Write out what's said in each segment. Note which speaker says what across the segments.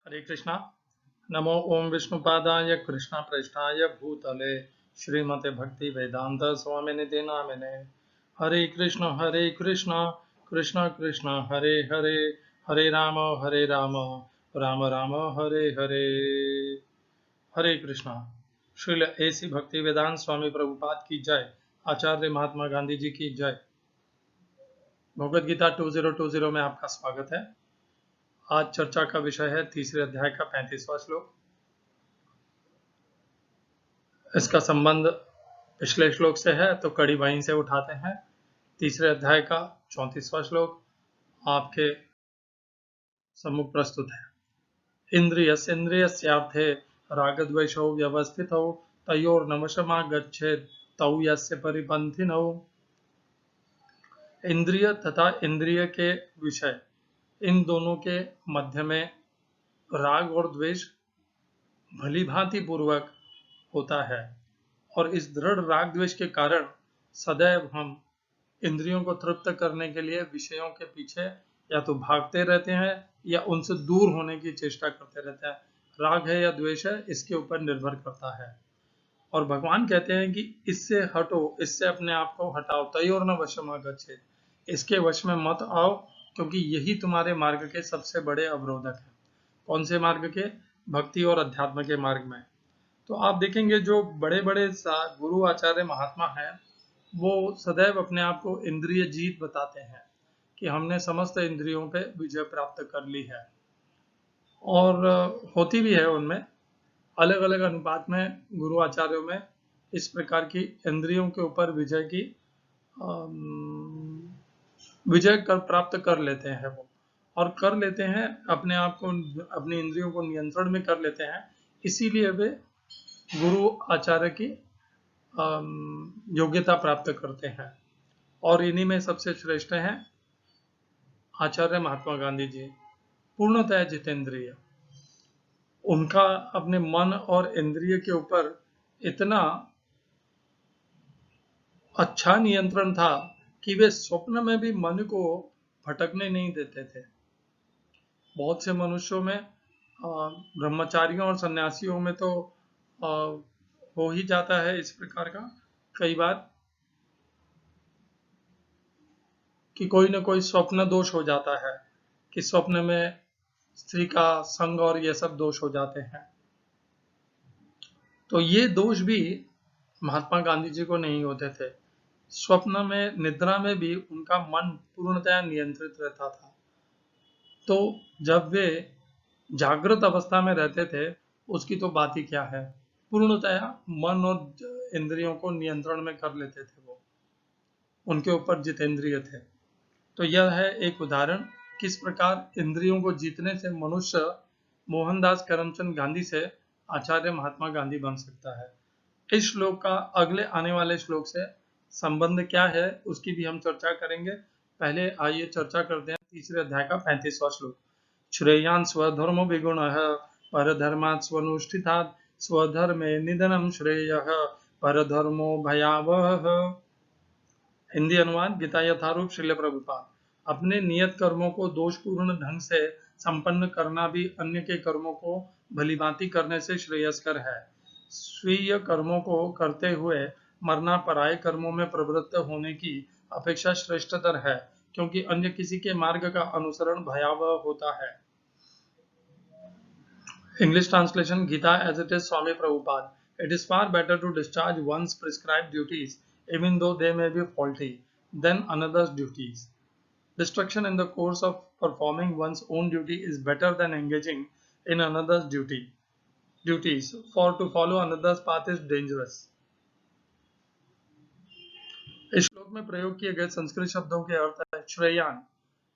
Speaker 1: हरे कृष्णा। नमो ओम विष्णुपादाय कृष्ण प्रेष्ठाय भूतले श्रीमते भक्ति वेदांत स्वामिनिधि नामिने। हरे कृष्ण कृष्ण कृष्ण हरे हरे, हरे राम राम राम हरे हरे। हरे कृष्णा। श्रील ऐसी भक्ति वेदांत स्वामी प्रभुपाद की जय। आचार्य महात्मा गांधी जी की जय। भगवद गीता 2020 में आपका स्वागत है। आज चर्चा का विषय है तीसरे अध्याय का 35वां श्लोक। इसका संबंध पिछले श्लोक से है तो कड़ी वहीं से उठाते हैं। तीसरे अध्याय का 34वां श्लोक आपके सम्मुख प्रस्तुत है। इंद्रियस्यार्थे रागद्वेषौ व्यवस्थितौ तयोर्नवशमागच्छेत् तौ यस्य परिपन्थिनौ। इंद्रिय तथा इंद्रिय के विषय, इन दोनों के मध्य में राग और द्वेष भली भांति पूर्वक होता है और इस दृढ़ राग द्वेष के कारण सदैव हम इंद्रियों को तृप्त करने के लिए विषयों के पीछे या तो भागते रहते हैं या उनसे दूर होने की चेष्टा करते रहते हैं। राग है या द्वेष है, इसके ऊपर निर्भर करता है। और भगवान कहते हैं कि इससे हटो, इससे अपने आप को हटाओ। तयोर्न वशमागच्छेत्, इसके वश में मत आओ, क्योंकि यही तुम्हारे मार्ग के सबसे बड़े अवरोधक हैं। कौन से मार्ग के? भक्ति और अध्यात्म के मार्ग में। तो आप देखेंगे जो बड़े बड़े गुरु आचार्य महात्मा हैं, वो सदैव अपने आप को इंद्रिय जीत बताते हैं कि हमने समस्त इंद्रियों पे विजय प्राप्त कर ली है। और होती भी है उनमें अलग अलग अनुपात में। गुरु आचार्यों में इस प्रकार की इंद्रियों के ऊपर विजय प्राप्त कर लेते हैं वो, और कर लेते हैं अपने आप को, अपनी इंद्रियों को नियंत्रण में कर लेते हैं। इसीलिए वे गुरु आचार्य की योग्यता प्राप्त करते हैं। और इन्हीं में सबसे श्रेष्ठ हैं आचार्य महात्मा गांधी जी, पूर्णतः जितेंद्रिय। उनका अपने मन और इंद्रिय के ऊपर इतना अच्छा नियंत्रण था कि वे स्वप्न में भी मन को भटकने नहीं देते थे। बहुत से मनुष्यों में, ब्रह्मचारियों और सन्यासियों में तो हो ही जाता है इस प्रकार का कई बार कि कोई ना कोई स्वप्न दोष हो जाता है, कि स्वप्न में स्त्री का संग और ये सब दोष हो जाते हैं। तो ये दोष भी महात्मा गांधी जी को नहीं होते थे। स्वप्न में, निद्रा में भी उनका मन पूर्णतया नियंत्रित रहता था। तो जब वे जागृत अवस्था में रहते थे, उसकी तो बात ही क्या है। पूर्णतया मन और इंद्रियों को नियंत्रण में कर लेते थे वो, उनके ऊपर जितेंद्रिय थे। तो यह है एक उदाहरण किस प्रकार इंद्रियों को जीतने से मनुष्य मोहनदास करमचंद गांधी से आचार्य महात्मा गांधी बन सकता है। इस श्लोक का अगले आने वाले श्लोक से संबंध क्या है उसकी भी हम चर्चा करेंगे। पहले आइए चर्चा करते हैं तीसरे अध्याय का 35वां श्लोक। श्रेयान् स्वधर्मो विगुणः परधर्मात् स्वनुष्ठितात् स्वधर्मे निधनं श्रेयः परधर्मो भयावहः। हिंदी अनुवाद गीता यथारूप श्रील प्रभुपाद। अपने नियत कर्मों को दोषपूर्ण ढंग से संपन्न करना भी अन्य के कर्मों को भलीभांति करने से श्रेयस्कर है। स्वीय कर्मों को करते हुए मरना पराये कर्मों में प्रवृत्त होने की अपेक्षा श्रेष्ठतर है, क्योंकि अन्य किसी के मार्ग का अनुसरण भयावह होता है। English translation Gita as it is Swami Prabhupada. It is far better to discharge one's prescribed duties, even though they may be faulty, than another's duties. Destruction in the course of performing one's own duty is better than engaging in another's duties, for to follow another's path is dangerous. इस श्लोक में प्रयोग किए गए संस्कृत शब्दों के अर्थ है श्रेयान,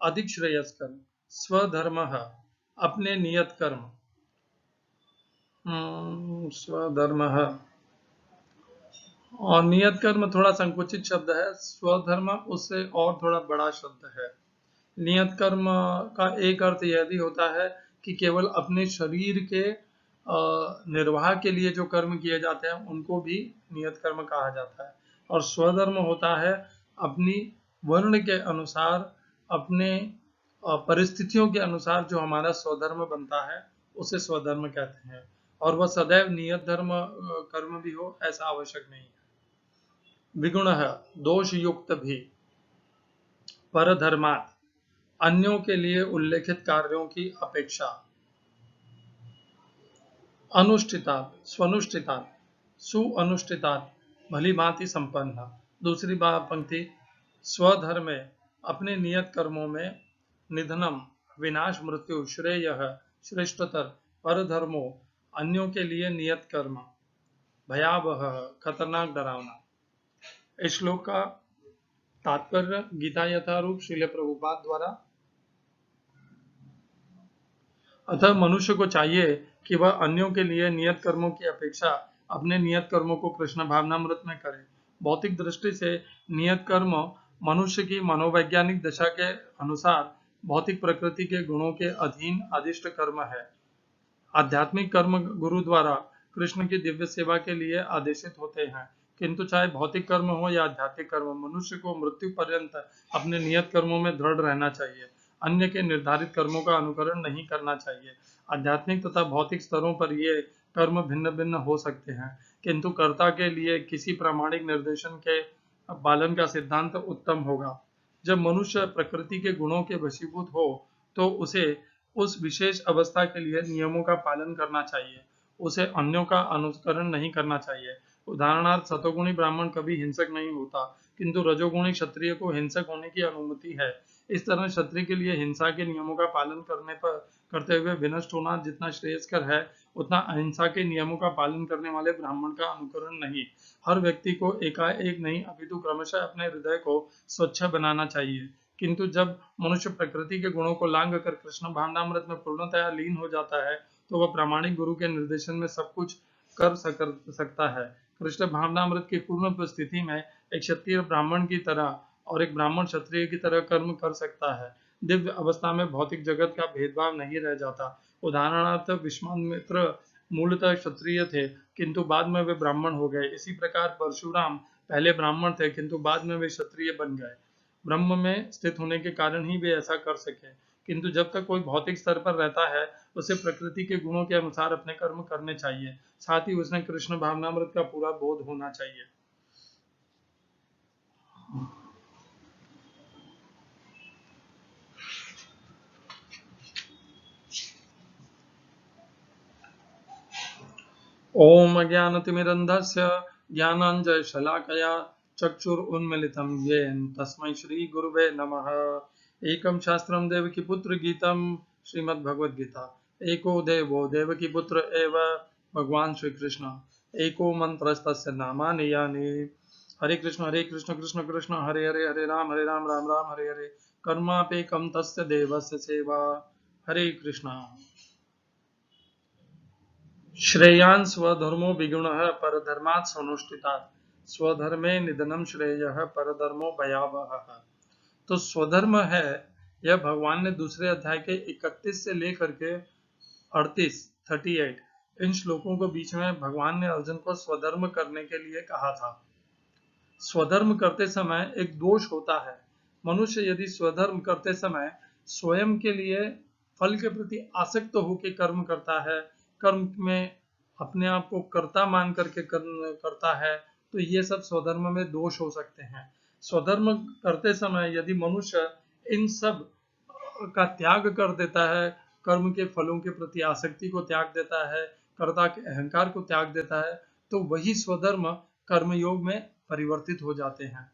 Speaker 1: अधिक श्रेयस्कर, स्वधर्मः, अपने नियत कर्म, स्वधर्मः। और नियत कर्म थोड़ा संकुचित शब्द है, स्वधर्म उससे और थोड़ा बड़ा शब्द है। नियत कर्म का एक अर्थ यह भी होता है कि केवल अपने शरीर के निर्वाह के लिए जो कर्म किए जाते हैं उनको भी नियत कर्म कहा जाता है। और स्वधर्म होता है अपनी वर्ण के अनुसार, अपने परिस्थितियों के अनुसार जो हमारा स्वधर्म बनता है उसे स्वधर्म कहते हैं। और वह सदैव नियत धर्म कर्म भी हो ऐसा आवश्यक नहीं है। विगुण है दोष युक्त भी परधर्मात् अन्यों के लिए उल्लेखित कार्यों की अपेक्षा अनुष्ठितात स्वनुष्ठितात सुअनुष्ठितात भली भांति संपन्न। दूसरी बात पंक्ति स्वधर्मे अपने नियत कर्मों में निधनम विनाश मृत्यु श्रेय श्रेष्ठतर परधर्मो अन्यों के लिए नियत कर्म भयावह खतरनाक डरावना। इस श्लोक का तात्पर्य गीता यथारूप श्रील प्रभुपाद द्वारा। अतः मनुष्य को चाहिए कि वह अन्यों के लिए नियत कर्मों की अपेक्षा अपने नियत कर्मों को कृष्ण भावनामृत में करे। भौतिक दृष्टि से नियत कर्म मनुष्य की मनोवैज्ञानिक दशा के अनुसार भौतिक प्रकृति के गुणों के अधीन अधिष्ट कर्म है। आध्यात्मिक कर्म गुरु द्वारा कृष्ण की दिव्य सेवा के लिए आदेशित होते हैं, किंतु चाहे भौतिक कर्म हो या आध्यात्मिक कर्म, मनुष्य को मृत्यु पर्यंत अपने नियत कर्मों में दृढ़ रहना चाहिए। अन्य के निर्धारित कर्मों का अनुकरण नहीं करना चाहिए। आध्यात्मिक तथा भौतिक स्तरों पर ये कर्म भिन्न भिन्न हो सकते हैं, किंतु कर्ता के लिए किसी प्रामाणिक निर्देशन के पालन का सिद्धांत उत्तम होगा। जब मनुष्य प्रकृति के गुणों के वशीभूत हो तो उसे उस विशेष अवस्था के लिए नियमों का पालन करना चाहिए, उसे अन्यों का अनुकरण नहीं करना चाहिए। उदाहरणार्थ सतोगुणी ब्राह्मण कभी हिंसक नहीं होता, किंतु रजोगुणी क्षत्रिय को हिंसक होने की अनुमति है। इस तरह क्षत्रिय के लिए हिंसा के नियमों का पालन करते हुए विनष्ट होना जितना श्रेयस्कर है, उतना अहिंसा के नियमों का पालन करने वाले ब्राह्मण का अनुकरण नहीं। हर व्यक्ति को एकाएक नहीं अपितु क्रमशः अपने हृदय को स्वच्छ बनाना चाहिए। किंतु जब मनुष्य प्रकृति के गुणों को लांघ कर कृष्ण भावनामृत में पूर्णतया लीन हो जाता है, तो वह प्रामाणिक गुरु के निर्देशन में सब कुछ कर सकता है। कृष्ण भावनामृत की पूर्ण स्थिति में एक क्षत्रिय ब्राह्मण की तरह और एक ब्राह्मण क्षत्रिय की तरह कर्म कर सकता है। दिव्य अवस्था में भौतिक जगत का भेदभाव नहीं रह जाता। उदाहरणार्थ विश्वामित्र मूलतः क्षत्रिय थे, किंतु बाद में वे ब्राह्मण हो गए। इसी प्रकार परशुराम पहले ब्राह्मण थे, किंतु बाद में वे क्षत्रिय बन गए। ब्रह्म में स्थित होने के कारण ही वे ऐसा कर सके। किंतु जब तक कोई भौतिक स्तर पर रहता है, उसे प्रकृति के गुणों के अनुसार अपने कर्म करने चाहिए। साथ ही उसने कृष्ण भावनामृत का पूरा बोध होना चाहिए। ओम अज्ञानतिमिरन्धस्य ज्ञानाञ्जनशलाकया चक्षुरुन्मीलितं येन तस्मै श्रीगुरुवे नमः। एकं शास्त्रं देवकीपुत्रगीतं श्रीमद्भगवद्गीता। एको देवो देवकीपुत्र एव भगवान् श्रीकृष्ण। एको मन्त्रस्तस्य नामानि यानि। हरे कृष्ण कृष्ण कृष्ण हरे हरे हरे राम राम हरे हरे। कर्माप्येकं तस्य देवस्य सेवा। हरे कृष्ण। श्रेयान् स्वधर्मो विगुणः परधर्मात् स्वनुष्ठितात् स्वधर्मे निधनम श्रेयः परधर्मो भयावहः। तो स्वधर्म है, यह भगवान ने दूसरे अध्याय के 31 से लेकर के 38 इन श्लोकों के बीच में भगवान ने अर्जुन को स्वधर्म करने के लिए कहा था। स्वधर्म करते समय एक दोष होता है। मनुष्य यदि स्वधर्म करते समय स्वयं के लिए फल के प्रति आसक्त होकर कर्म करता है, कर्म में अपने आप को कर्ता मान करके कर्म करता है, तो ये सब स्वधर्म में दोष हो सकते हैं। स्वधर्म करते समय यदि मनुष्य इन सब का त्याग कर देता है, कर्म के फलों के प्रति आसक्ति को त्याग देता है, कर्ता के अहंकार को त्याग देता है, तो वही स्वधर्म कर्मयोग में परिवर्तित हो जाते हैं।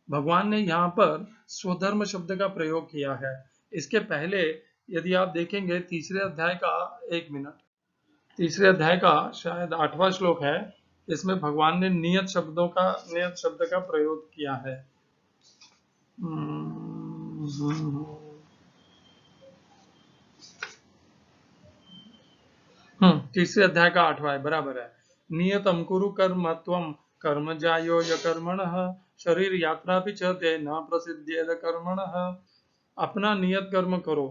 Speaker 1: भगवान ने यहाँ पर स्वधर्म शब्द का प्रयोग किया है। इसके पहले यदि आप देखेंगे तीसरे अध्याय का, एक मिनट, तीसरे अध्याय का शायद 8वां श्लोक है, इसमें भगवान ने नियत शब्द का प्रयोग किया है। तीसरे अध्याय का 8वां है, बराबर है। नियतम कुरु कर्म त्वम कर्म जायो य कर्मणः शरीर यात्रा भी चते न प्रसिद्धेद कर्मणः। अपना नियत कर्म करो,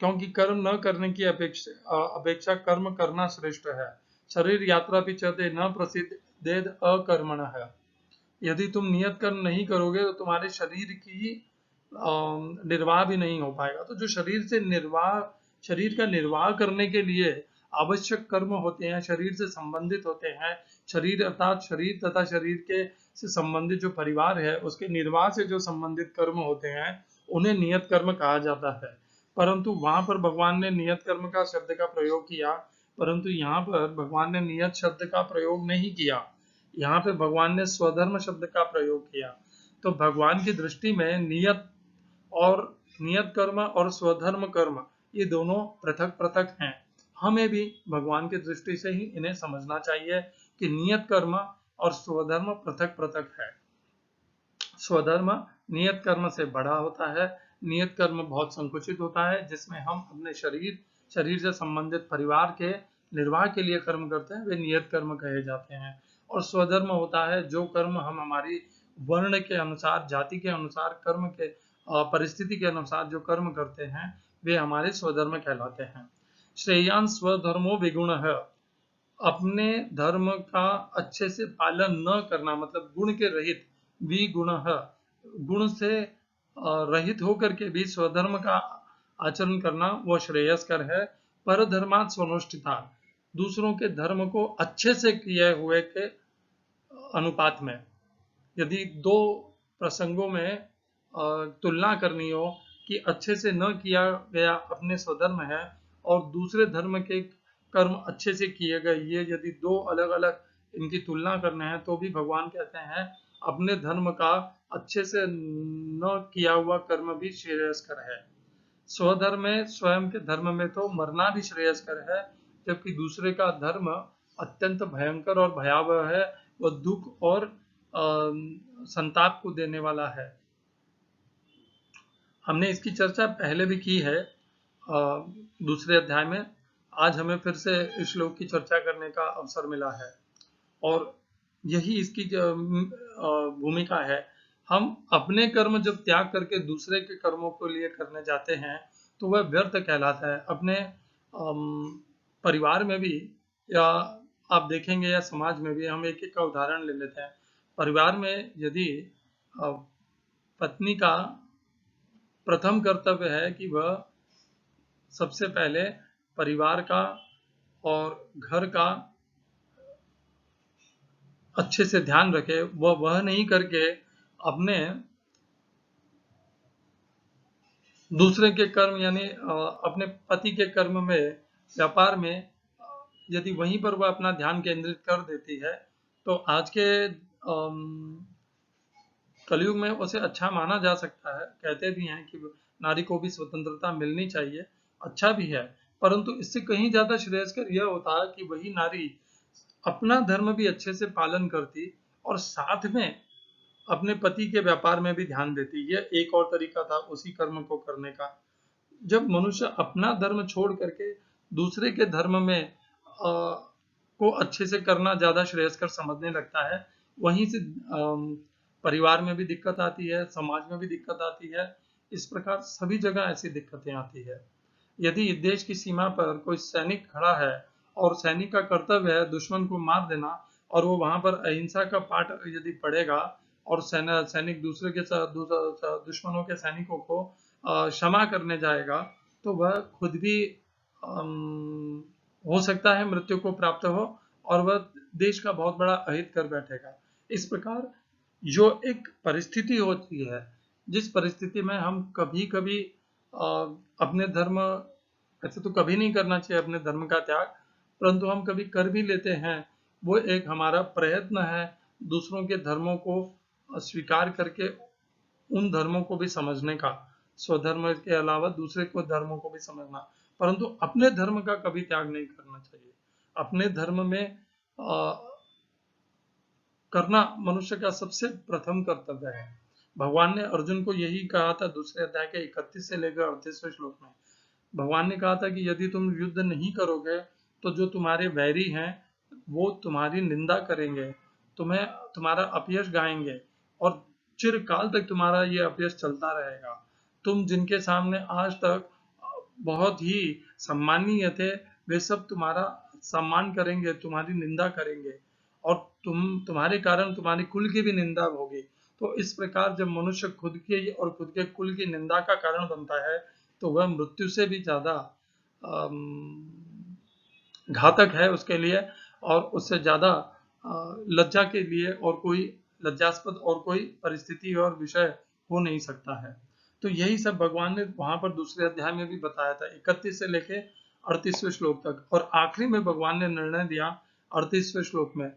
Speaker 1: क्योंकि कर्म न करने की अपेक्षा कर्म करना श्रेष्ठ है। शरीर यात्रा भी चते न प्रसिद्धेद अकर्मणः। यदि तुम नियत कर्म नहीं करोगे तो तुम्हारे शरीर की निर्वाह भी नहीं हो पाएगा। तो जो शरीर से निर्वाह शरीर का निर्वाह करने के लिए आवश्यक कर्म होते हैं, शरीर से संबंधित होते हैं। शरीर अर्थात शरीर तथा शरीर के से संबंधित जो परिवार है उसके निर्वाह से जो संबंधित कर्म होते हैं उन्हें नियत कर्म कहा जाता है। परंतु वहां पर भगवान ने नियत कर्म का शब्द का प्रयोग किया, परंतु यहाँ पर भगवान ने नियत शब्द का प्रयोग नहीं किया। यहाँ पे भगवान ने स्वधर्म शब्द का प्रयोग किया। तो भगवान की दृष्टि में और नियत कर्म और स्वधर्म कर्म ये दोनों पृथक पृथक हैं। हमें भी भगवान की दृष्टि से ही इन्हें समझना चाहिए कि नियत कर्म और स्वधर्म पृथक पृथक है। स्वधर्म नियत कर्म से बड़ा होता है। नियत कर्म बहुत संकुचित होता है, जिसमें हम अपने शरीर से संबंधित परिवार के निर्वाह के लिए कर्म करते हैं, वे नियत कर्म कहे जाते हैं। और स्वधर्म होता है जो कर्म हम हमारी वर्ण के अनुसार, जाति के अनुसार, कर्म के परिस्थिति के अनुसार जो कर्म करते हैं वे हमारे स्वधर्म कहलाते हैं। श्रेयान स्वधर्मो विगुण है, अपने धर्म का अच्छे से पालन न करना मतलब गुण के रहित, विगुण, गुण से रहित होकर के भी स्वधर्म का आचरण करना वो श्रेयस्कर है। पर धर्मात् स्वनुष्ठिता, दूसरों के धर्म को अच्छे से किए हुए के अनुपात में। यदि दो प्रसंगों में तुलना करनी हो कि अच्छे से न किया गया अपने स्वधर्म है और दूसरे धर्म के कर्म अच्छे से किए गए, ये यदि दो अलग अलग इनकी तुलना करने हैं तो भी भगवान कहते हैं अपने धर्म का अच्छे से न किया हुआ कर्म भी श्रेयस्कर है। स्वधर्म में, स्वयं के धर्म में तो मरना भी श्रेयस्कर है, जबकि दूसरे का धर्म अत्यंत भयंकर और भयावह है, वह दुख और संताप को देने वाला है। हमने इसकी चर्चा पहले भी की है दूसरे अध्याय में। आज हमें फिर से इस श्लोक की चर्चा करने का अवसर मिला है और यही इसकी भूमिका है। हम अपने कर्म जब त्याग करके दूसरे के कर्मों को लिए करने जाते हैं तो वह व्यर्थ कहलाता है। अपने परिवार में भी, या आप देखेंगे या समाज में भी, हम एक एक का उदाहरण ले लेते हैं। परिवार में यदि पत्नी का प्रथम कर्तव्य है कि वह सबसे पहले परिवार का और घर का अच्छे से ध्यान रखे, वह नहीं करके अपने दूसरे के कर्म यानी अपने पति के कर्म में, व्यापार में, यदि वहीं पर वह अपना ध्यान केंद्रित कर देती है तो आज के कलयुग में उसे अच्छा माना जा सकता है। कहते भी हैं कि नारी को भी स्वतंत्रता मिलनी चाहिए, अच्छा भी है, परंतु इससे कहीं ज्यादा श्रेयस्कर यह होता है कि वही नारी अपना धर्म भी अच्छे से पालन करती और साथ में अपने पति के व्यापार में भी ध्यान देती। यह एक और तरीका था उसी कर्म को करने का। जब मनुष्य अपना धर्म छोड़ करके दूसरे के धर्म में को अच्छे से करना ज्यादा श्रेयस्कर समझने लगता है, वहीं से परिवार में भी दिक्कत आती है, समाज में भी दिक्कत आती है। इस प्रकार सभी जगह ऐसी दिक्कतें आती है। यदि देश की सीमा पर कोई सैनिक खड़ा है और सैनिक का कर्तव्य है दुश्मन को मार देना, और वो वहां पर अहिंसा का पाठ यदि पढ़ेगा और सैनिक दूसरे के साथ दुश्मनों के सैनिकों को क्षमा करने जाएगा तो वह खुद भी हो सकता है मृत्यु को प्राप्त हो और वह देश का बहुत बड़ा अहित कर बैठेगा। इस प्रकार जो एक परिस्थिति होती है, जिस परिस्थिति में हम कभी कभी अपने धर्म, ऐसे तो कभी नहीं करना चाहिए अपने धर्म का त्याग, परंतु हम कभी कर भी लेते हैं, वो एक हमारा प्रयत्न है दूसरों के धर्मों को स्वीकार करके उन धर्मों को भी समझने का, स्वधर्म के अलावा दूसरे को धर्मों को भी समझना, परंतु अपने धर्म का कभी त्याग नहीं करना चाहिए। अपने धर्म में करना मनुष्य का सबसे प्रथम कर्तव्य है। भगवान ने अर्जुन को यही कहा था दूसरे अध्याय के 31 से लेकर 38वें श्लोक में। भगवान ने कहा था कि यदि तुम युद्ध नहीं करोगे तो जो तुम्हारे वैरी हैं वो तुम्हारी निंदा करेंगे, तुम्हें तुम्हारा अपयश गाएंगे और चिरकाल तक तुम्हारा ये अपयश चलता रहेगा। तुम जिनके सामने आज तक बहुत ही सम्मानीय थे वे सब तुम्हारा सम्मान करेंगे, तुम्हारी निंदा करेंगे और तुम्हारे कारण तुम्हारी कुल की भी निंदा होगी। तो इस प्रकार जब मनुष्य खुद के और खुद के कुल की निंदा का कारण बनता है तो वह मृत्यु से भी ज्यादा घातक है उसके लिए, और उससे ज्यादा लज्जा के लिए और कोई लज्जास्पद और कोई परिस्थिति और विषय हो नहीं सकता है। तो यही सब भगवान ने वहां पर दूसरे अध्याय में भी बताया था, 31 से लेके 38वें श्लोक तक। और आखिरी में भगवान ने निर्णय दिया 38वें श्लोक में,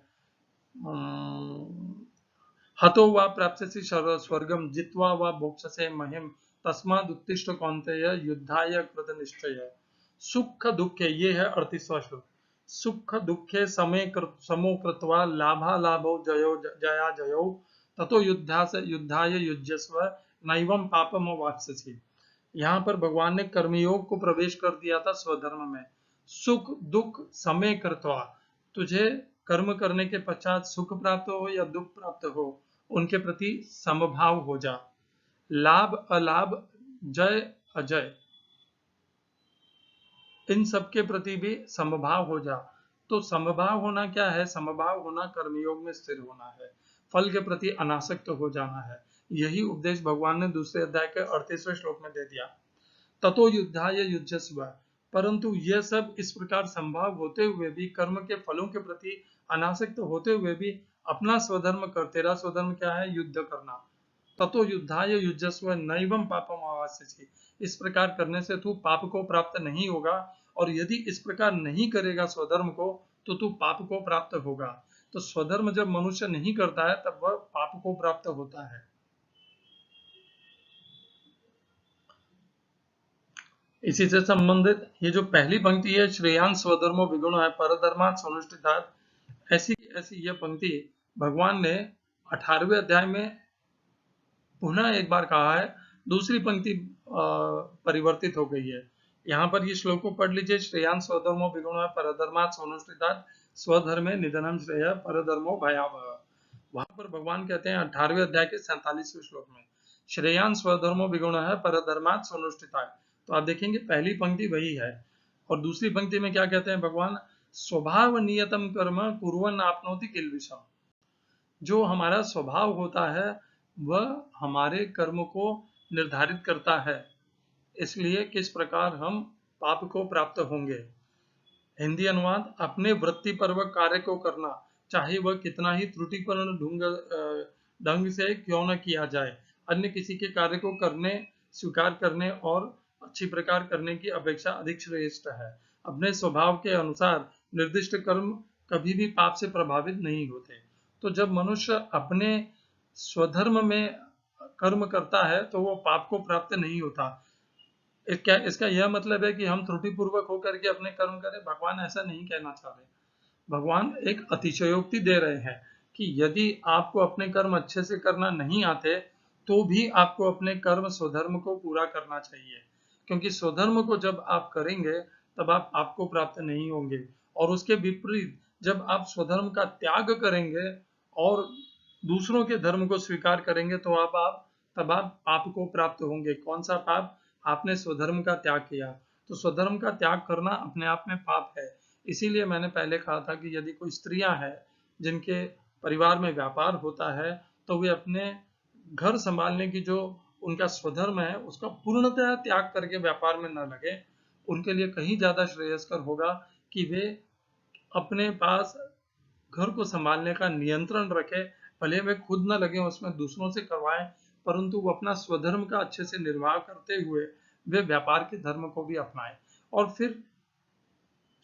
Speaker 1: हतो वा प्राप्स्यसि स्वर्गम जित्वा वा भोक्ष्यसे महिम तस्माद् उत्तिष्ठ कौन्तेय युद्धाय कृत निश्चय। सुख दुखे, ये है 38वां श्लोक, सुख दुखे समो कृत्वा लाभा लाभो जयो जया जयो ततो युद्धाय युज्यस्व नैवं पापम वाप्स्यसि। यहाँ पर भगवान ने कर्मयोग को प्रवेश कर दिया था स्वधर्म में। सुख दुख समय कृत्वा, तुझे कर्म करने के पश्चात सुख प्राप्त हो या दुख प्राप्त हो, उनके प्रति समभाव हो जा। लाभ अलाभ जय अजय, इन सब के प्रति भी समभाव हो जा। तो समभाव होना क्या है? समभाव होना कर्मयोग में स्थिर होना है, फल के प्रति अनासक्त हो जाना है। यही उपदेश भगवान ने दूसरे अध्याय के 38वें श्लोक में दे दिया। ततो युद्धाय युज्यस्व, परंतु यह सब इस प्रकार संभव होते हुए भी, कर्म के फलों के प्रति अनासक्त होते हुए भी अपना स्वधर्म कर। तेरा स्वधर्म क्या है? युद्ध करना। ततो युद्धाय युज्यस्व नैवं पापम अवाप्स्यसि, इस प्रकार करने से तू पाप को प्राप्त नहीं होगा, और यदि इस प्रकार नहीं करेगा स्वधर्म को तो तू पाप को प्राप्त होगा। तो स्वधर्म जब मनुष्य नहीं करता है तब वह पाप को प्राप्त होता है। इसी से संबंधित ये जो पहली पंक्ति है, श्रेयान स्वधर्मो विगुणो है परधर्मात् स्वनुष्ठितात्, ऐसी ऐसी यह पंक्ति भगवान ने 18वें अध्याय में पुनः एक बार कहा है। दूसरी पंक्ति परिवर्तित हो गई है। यहाँ पर ये श्लोक को पढ़ लीजिए, श्रेयान स्वधर्मो विगुणो परधर्मात् स्वनुष्ठितात् स्वधर्मे निधनम श्रेय परधर्मो भयावह। वहां पर भगवान कहते हैं 18वें अध्याय के 47वें श्लोक में, श्रेयान स्वधर्मो विगुण है परधर्मात् स्वनुष्ठितात्। तो आप देखेंगे पहली पंक्ति वही है, और दूसरी पंक्ति में क्या कहते हैं भगवान? स्वभाव नियतम कर्म कुर्वन् आपनोति किल्बिषम्, जो हमारा स्वभाव होता है वह हमारे कर्म को निर्धारित करता है, इसलिए किस प्रकार हम पाप को प्राप्त होंगे। हिंदी अनुवाद, अपने वृत्तिपूर्वक कार्य को करना, चाहे वह कितना ही त्रुटिपूर्ण ढंग से क्यों न किया जाए, अन्य किसी के कार्य को करने, स्वीकार करने और अच्छी प्रकार करने की अपेक्षा अधिक श्रेष्ठ है। अपने स्वभाव के अनुसार निर्दिष्ट कर्म कभी भी पाप से प्रभावित नहीं होते। तो जब मनुष्य अपने स्वधर्म में कर्म करता है तो वो पाप को प्राप्त नहीं होता। इसका यह मतलब है कि हम त्रुटिपूर्वक होकर के अपने कर्म करें? भगवान ऐसा नहीं कहना चाह रहे। भगवान एक अतिशयोक्ति दे रहे हैं कि यदि आपको अपने कर्म अच्छे से करना नहीं आते तो भी आपको अपने कर्म स्वधर्म को पूरा करना चाहिए, क्योंकि स्वधर्म को जब आप करेंगे तब आप आपको प्राप्त नहीं होंगे, और उसके विपरीत जब आप स्वधर्म का त्याग करेंगे और दूसरों के धर्म को स्वीकार करेंगे तो तब आप पाप को प्राप्त होंगे। कौन सा पाप? आपने स्वधर्म का त्याग किया। तो स्वधर्म का त्याग करना अपने आप में पाप है। इसीलिए मैंने पहले कहा था कि यदि कोई स्त्रियां हैं जिनके परिवार में व्यापार होता है तो वे अपने घर संभालने की जो उनका स्वधर्म है उसका पूर्णतः त्याग करके व्यापार में न लगे। उनके लिए कहीं ज्यादा श्रेयस्कर होगा कि वे अपने पास घर को संभालने का नियंत्रण रखे, भले वे खुद न लगे उसमें, दूसरों से करवाएं, परंतु वो अपना स्वधर्म का अच्छे से निर्वाह करते हुए वे व्यापार के धर्म को भी अपनाएं। और फिर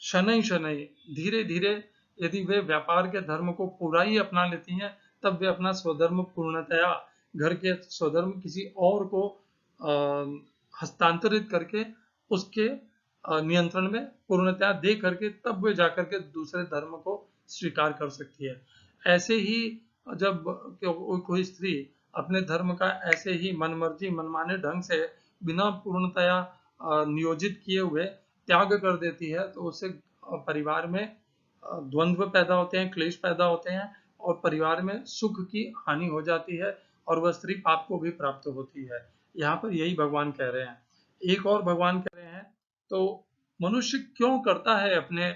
Speaker 1: शनै शनै, धीरे धीरे यदि वे व्यापार के धर्म को पूरा ही अपना लेती हैं तब वे अपना स्वधर्म पूर्णतया, घर के स्वधर्म किसी और को हस्तांतरित करके उसके नियंत्रण में पूर्णतया दे करके तब वे जाकर के दूसरे धर्म को स्वीकार कर सकती है। ऐसे ही जब कोई स्त्री अपने धर्म का ऐसे ही मनमर्जी मनमाने ढंग से बिना पूर्णतया नियोजित किए हुए त्याग कर देती है तो उससे परिवार में द्वंद्व पैदा होते हैं, क्लेश पैदा होते हैं, और परिवार में सुख की हानि हो जाती है और वह स्त्री पाप को भी प्राप्त होती है। यहाँ पर यही भगवान कह रहे हैं। एक और भगवान कह रहे हैं, तो मनुष्य क्यों करता है अपने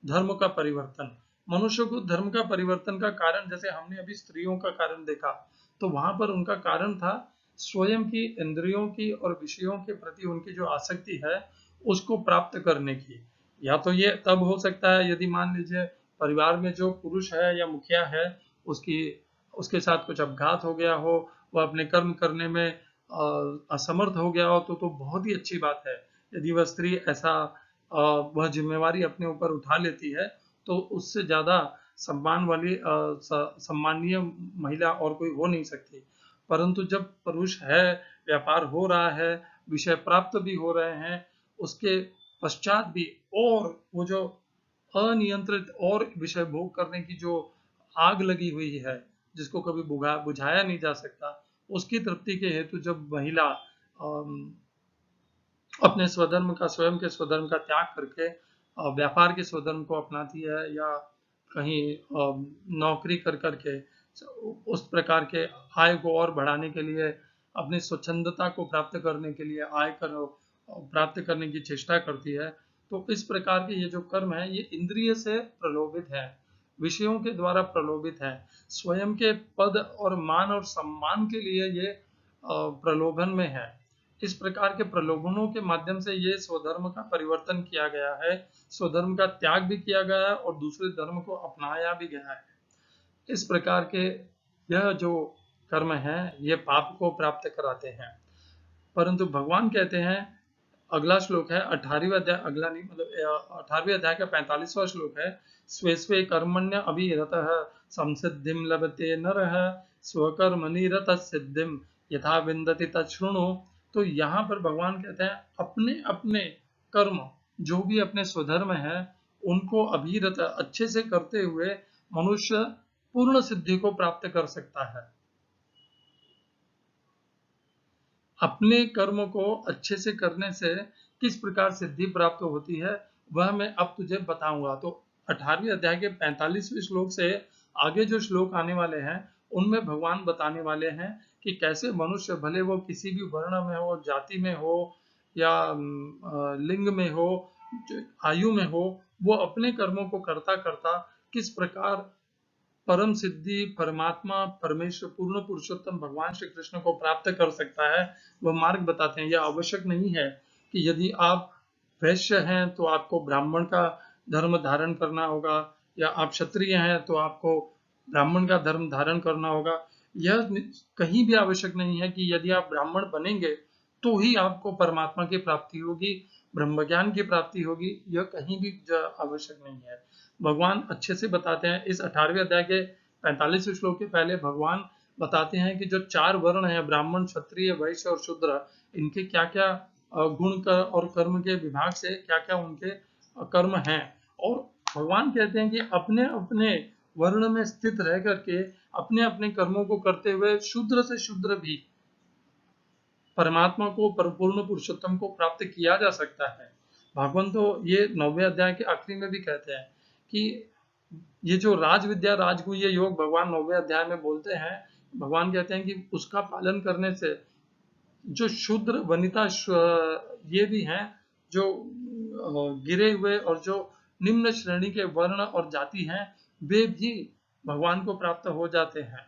Speaker 1: धर्म का परिवर्तन? मनुष्य को धर्म का परिवर्तन का कारण, जैसे हमने अभी स्त्रियों का कारण देखा, तो वहां पर उनका कारण था स्वयं की इंद्रियों की और विषयों के प्रति उनकी जो आसक्ति है उसको प्राप्त करने की। या तो ये तब हो सकता है यदि मान लीजिए परिवार में जो पुरुष है या मुखिया है उसकी उसके साथ कुछ अपघात हो गया हो, वह अपने कर्म करने में असमर्थ हो गया हो, तो बहुत ही अच्छी बात है। यदि वह स्त्री ऐसा वह जिम्मेवारी अपने ऊपर उठा लेती है तो उससे ज्यादा सम्मान वाली सम्मानीय महिला और कोई हो नहीं सकती। परंतु जब पुरुष है, व्यापार हो रहा है, विषय प्राप्त भी हो रहे हैं, उसके पश्चात भी और वो जो अनियंत्रित और विषय भोग करने की जो आग लगी हुई है, जिसको कभी बुझाया नहीं जा सकता, उसकी तृप्ति के हेतु जब महिला अपने स्वधर्म का, स्वयं के स्वधर्म का त्याग करके व्यापार के स्वधर्म को अपनाती है, या कहीं नौकरी कर करके उस प्रकार के आय को और बढ़ाने के लिए, अपनी स्वच्छंदता को प्राप्त करने के लिए आय कर प्राप्त करने की चेष्टा करती है, तो इस प्रकार के ये जो कर्म है ये इंद्रिय से प्रलोभित है, विषयों के द्वारा प्रलोभित है, स्वयं के पद और मान और सम्मान के लिए ये प्रलोभन में है। इस प्रकार के प्रलोभनों के माध्यम से ये स्वधर्म का परिवर्तन किया गया है, स्वधर्म का त्याग भी किया गया है और दूसरे धर्म को अपनाया भी गया है। इस प्रकार के यह जो कर्म है ये पाप को प्राप्त कराते हैं। परंतु भगवान कहते हैं, अगला श्लोक है 18वें अध्याय, अगला नहीं मतलब 18वें अध्याय का 45वां श्लोक है, स्वे स्वे कर्मण्य अभिरतः संसिद्धिं लभते नरः स्वकर्मनिरतः सिद्धिं यथा विन्दति तच्छृणु। तो यहाँ पर भगवान कहते हैं अपने अपने कर्म जो भी अपने स्वधर्म है उनको अभिरत अच्छे से करते हुए मनुष्य पूर्ण सिद्धि को प्राप्त कर सकता है। अपने कर्म को अच्छे से करने से किस प्रकार सिद्धि प्राप्त होती है वह मैं अब तुझे बताऊंगा। तो 18वें अध्याय के 45वें श्लोक से आगे जो श्लोक आने वाले हैं उनमें भगवान बताने वाले हैं कि कैसे मनुष्य भले वो किसी भी वर्ण में हो, जाति में हो या लिंग में हो, आयु में हो, वो अपने कर्मों को करता करता किस प्रकार परम सिद्धि परमात्मा परमेश्वर पूर्ण पुरुषोत्तम भगवान श्री कृष्ण को प्राप्त कर सकता है, वह मार्ग बताते हैं। यह आवश्यक नहीं है कि यदि आप वैश्य हैं तो आपको ब्राह्मण का धर्म धारण करना होगा, या आप क्षत्रिय हैं तो आपको ब्राह्मण का धर्म धारण करना होगा। यह कहीं भी आवश्यक नहीं है कि यदि आप ब्राह्मण बनेंगे तो ही आपको परमात्मा की प्राप्ति होगी, ब्रह्म ज्ञान की प्राप्ति होगी, यह कहीं भी आवश्यक नहीं है। भगवान अच्छे से बताते हैं इस 18वें अध्याय के 45वें श्लोक के पहले भगवान बताते हैं कि जो चार वर्ण है ब्राह्मण, क्षत्रिय, वैश्य और शूद्र, इनके क्या क्या गुण और कर्म के विभाग से क्या क्या उनके कर्म हैं। और भगवान कहते हैं कि अपने अपने वर्ण में स्थित रह करके अपने अपने कर्मों को करते हुए शूद्र से शूद्र भी परमात्मा को पूर्ण पुरुषोत्तम को प्राप्त किया जा सकता है। भगवान तो ये 9वें अध्याय के आखिरी में भी कहते हैं कि ये जो राज विद्या राजगुह्य योग भगवान 9वें अध्याय में बोलते हैं, भगवान कहते हैं कि उसका पालन करने से जो शूद्र वनिता ये भी हैं जो गिरे हुए और जो निम्न श्रेणी के वर्ण और जाति हैं, वे भी भगवान को प्राप्त हो जाते हैं।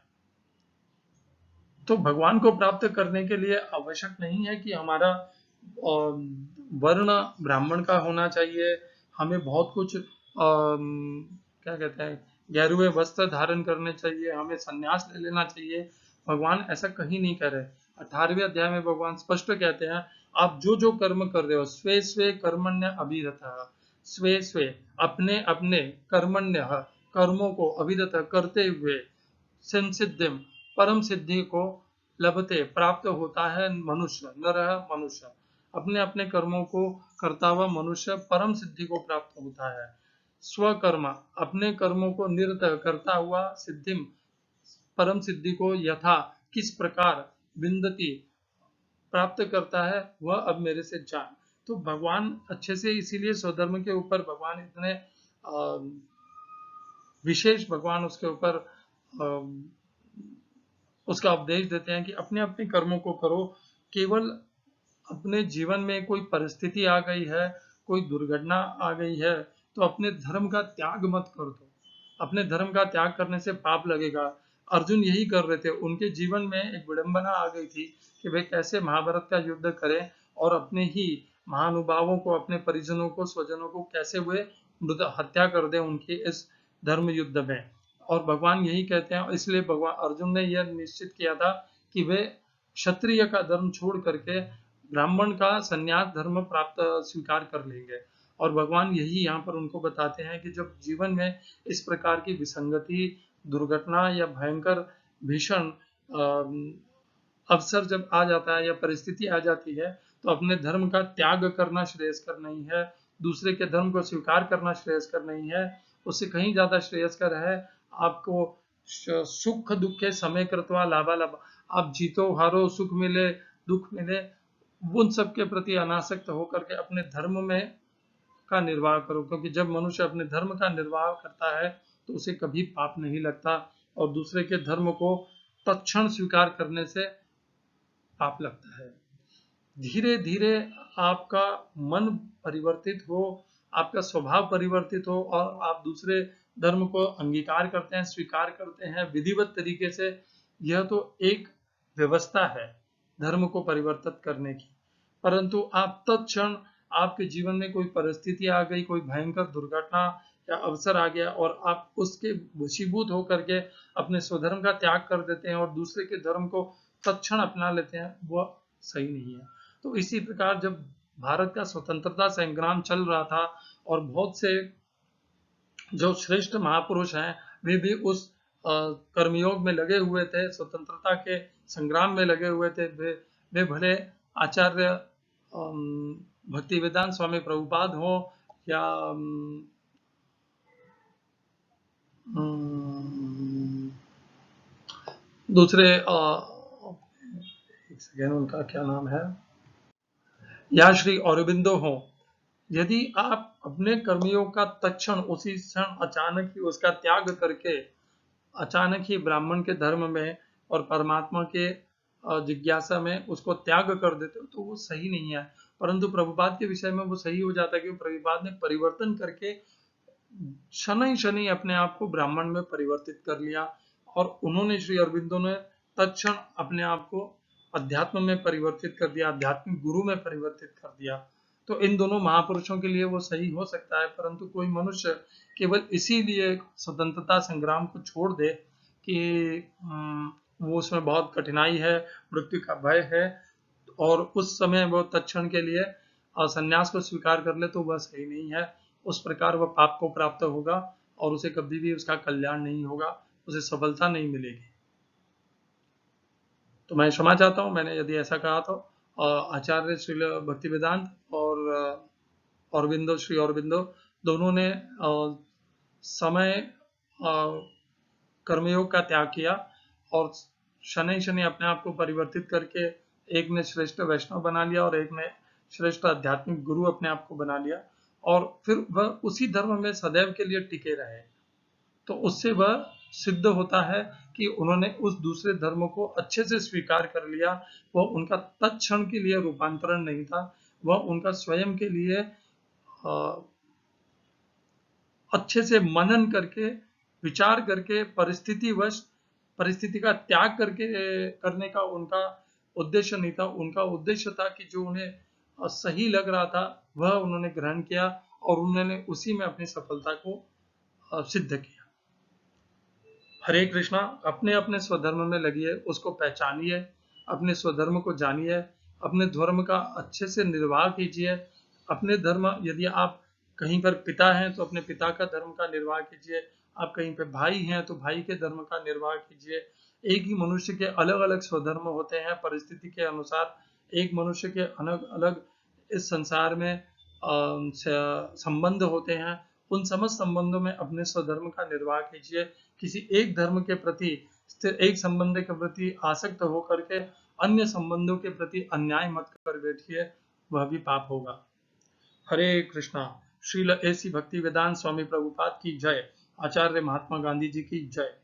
Speaker 1: तो भगवान को प्राप्त करने के लिए आवश्यक नहीं है कि हमारा वर्ण ब्राह्मण का होना चाहिए, हमें बहुत कुछ क्या कहते हैं गेरुए वस्त्र धारण करने चाहिए, हमें संन्यास ले लेना चाहिए। भगवान ऐसा कहीं नहीं कह रहे। 18वें अध्याय में भगवान स्पष्ट कहते हैं आप जो जो कर्म कर रहे हो, स्वे स्वे कर्मण्य अभिरतः, स्वे स्वे अपने अपने कर्मण्य कर्मों को अभिरत करते हुए संसिद्धिम परम सिद्धि को लभते प्राप्त होता है मनुष्य, नरः मनुष्य, अपने अपने कर्मों को करता हुआ मनुष्य परम सिद्धि को प्राप्त होता है। स्वकर्म अपने कर्मों को निरत करता हुआ सिद्धिम परम सिद्धि को यथा किस प्रकार विन्दति प्राप्त करता है वह अब मेरे से जान। तो भगवान अच्छे से, इसीलिए स्वधर्म के ऊपर भगवान इतने विशेष भगवान उसके ऊपर उसका उपदेश देते हैं कि अपने अपने कर्मों को करो। केवल अपने जीवन में कोई परिस्थिति आ गई है, कोई दुर्घटना आ गई है, तो अपने धर्म का त्याग मत कर दो। अपने धर्म का त्याग करने से पाप लगेगा। अर्जुन यही कर रहे थे, उनके जीवन में एक विडंबना आ गई थी कि वे कैसे महाभारत का युद्ध करें और अपने ही महानुभावों को, अपने परिजनों को, स्वजनों को कैसे वे हत्या कर दे उनकी इस धर्म युद्ध में। और भगवान यही कहते हैं, इसलिए भगवान अर्जुन ने यह निश्चित किया था कि वे क्षत्रिय का धर्म छोड़ करके ब्राह्मण का संन्यास धर्म प्राप्त स्वीकार कर लेंगे। और भगवान यही यहाँ पर उनको बताते हैं कि जब जीवन में इस प्रकार की विसंगति, दुर्घटना या भयंकर भीषण अवसर जब आ जाता है या परिस्थिति आ जाती है, तो अपने धर्म का त्याग करना श्रेयस्कर नहीं है, दूसरे के धर्म को स्वीकार करना श्रेयस्कर नहीं है। उससे कहीं ज्यादा श्रेयस्कर है आपको सुख दुखे समय कृत्वा लाभालाभ, आप जीतो हारो, सुख मिले दुख मिले, उन सब के प्रति अनासक्त होकर के अपने धर्म में का निर्वाह करो, क्योंकि जब मनुष्य अपने धर्म का निर्वाह करता है तो उसे कभी पाप नहीं लगता, और दूसरे के धर्म को तत्क्षण स्वीकार करने से पाप लगता है। धीरे धीरे आपका मन परिवर्तित हो, आपका स्वभाव परिवर्तित हो, और आप दूसरे धर्म को अंगीकार करते हैं, स्वीकार करते हैं विधिवत तरीके से। यह तो एक व्यवस्था है धर्म को परिवर्तित करने की, परंतु आप तत्क्षण आपके जीवन में कोई परिस्थिति आ गई, कोई भयंकर दुर्घटना या अवसर आ गया, और आप उसके वशीभूत होकर के अपने स्वधर्म का त्याग कर देते हैं और दूसरे के धर्म को तत्क्षण अपना लेते हैं, वह सही नहीं है। तो इसी प्रकार जब भारत का स्वतंत्रता संग्राम चल रहा था और बहुत से जो श्रेष्ठ महापुरुष हैं वे भी उस कर्मयोग में लगे हुए थे, स्वतंत्रता के संग्राम में लगे हुए थे। वे भले आचार्य भक्तिवेदांत स्वामी प्रभुपाद हो या दूसरे एक सेकेंड, उनका क्या नाम है, या श्री अरबिंदो हो, यदि आप अपने कर्मियों का तत्क्षण उसी क्षण अचानक ही उसका त्याग करके अचानक ही ब्राह्मण के धर्म में और परमात्मा के जिज्ञासा में उसको त्याग कर देते हो तो वो सही नहीं है। परंतु प्रभुपाद के विषय में वो सही हो जाता है कि प्रभुपाद ने परिवर्तन करके शनि शनि अपने आप को ब्राह्मण में परिवर्तित कर लिया, और उन्होंने श्री अरबिंदो ने तत्क्षण अपने आप को अध्यात्म में परिवर्तित कर दिया, आध्यात्मिक गुरु में परिवर्तित कर दिया। तो इन दोनों महापुरुषों के लिए वो सही हो सकता है, परंतु कोई मनुष्य केवल इसीलिए स्वतंत्रता संग्राम को छोड़ दे कि वो उसमें बहुत कठिनाई है, मृत्यु का भय है, और उस समय वो तत्क्षण के लिए संन्यास को स्वीकार कर ले, तो वह सही नहीं है। उस प्रकार वह पाप को प्राप्त होगा और उसे कभी भी उसका कल्याण नहीं होगा, उसे सफलता नहीं मिलेगी। तो मैं क्षमा चाहता हूँ मैंने यदि ऐसा कहा तो। आचार्य श्री भक्तिवेदांत और अरबिंदो, श्री अरबिंदो दोनों ने समय कर्मयोग का त्याग किया और शनि शनि अपने आप को परिवर्तित करके एक ने श्रेष्ठ वैष्णव बना लिया और एक ने श्रेष्ठ आध्यात्मिक गुरु अपने आप को बना लिया, और फिर वह उसी धर्म में सदैव के लिए टिके रहे। तो उससे वह सिद्ध होता है कि उन्होंने उस दूसरे धर्म को अच्छे से स्वीकार कर लिया। वह उनका तत्क्षण के लिए रूपांतरण नहीं था, वह उनका स्वयं के लिए अच्छे से मनन करके, विचार करके, परिस्थिति का त्याग करके करने का उनका उद्देश्य नहीं था। उनका उद्देश्य था कि जो उन्हें सही लग रहा था वह उन्होंने ग्रहण किया और उन्होंने उसी में अपनी सफलता को सिद्ध किया। हरे कृष्णा। अपने अपने स्वधर्म में लगिए, उसको पहचानिए, अपने स्वधर्म को जानिए, अपने धर्म का अच्छे से निर्वाह कीजिए। अपने धर्म, यदि आप कहीं पर पिता हैं तो अपने पिता का धर्म का निर्वाह कीजिए, आप कहीं पे भाई हैं तो भाई के धर्म का निर्वाह कीजिए। एक ही मनुष्य के अलग अलग स्वधर्म होते हैं, परिस्थिति के अनुसार एक मनुष्य के अलग अलग इस संसार में संबंध होते हैं। उन समस्त संबंधों में अपने स्वधर्म का निर्वाह कीजिए। किसी एक धर्म के प्रति, एक संबंध के प्रति आसक्त होकर के अन्य संबंधों के प्रति अन्याय मत कर बैठिए, वह भी पाप होगा। हरे कृष्णा। श्रील ऐसी भक्ति वेदांत स्वामी प्रभुपाद की जय। आचार्य महात्मा गांधी जी की जय।